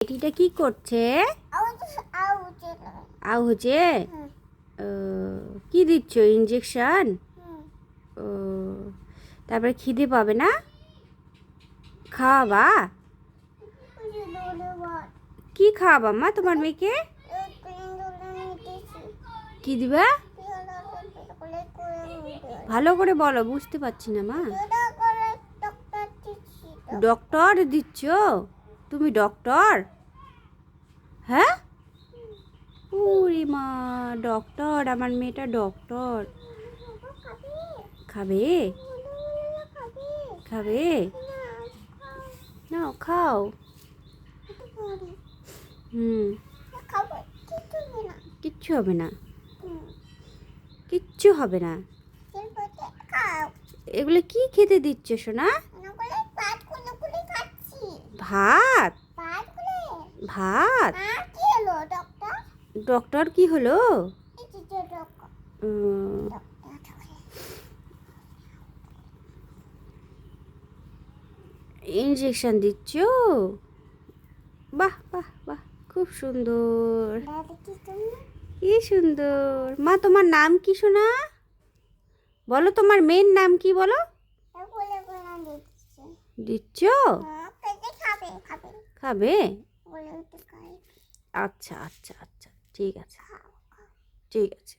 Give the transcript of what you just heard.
এটিটা কি করছে? আউছে। কি দিচ্ছ? ইঞ্জেকশন? ও, তারপরে খিদে পাবে না? খাওয়াবা? কি খাওয়াবা মা তোমার মেয়েকে? কি দিবা? ভালো করে বলো, বুঝতে পারছি না মা। ডক্টর দিচ্ছ? তুমি ডক্টর? হ্যাঁ, ওরে মা, ডক্টর, আমার মেয়েটা ডক্টর। খাবে? খাবে? নাও খাও। হুম, কিচ্ছু হবে না, কিচ্ছু হবে না। এগুলো কি খেতে দিচ্ছ সোনা? ভাত? ভাত? ডক্টর কি হলো? ইঞ্জেকশন দিচ্ছ? বাহ বাহ বাহ, খুব সুন্দর, কি সুন্দর। মা তোমার নাম কি সোনা? বলো তোমার মেয়ের নাম কি বলো? দিচ্ছ? খাবে? আচ্ছা আচ্ছা আচ্ছা, ঠিক আছে, ঠিক আছে।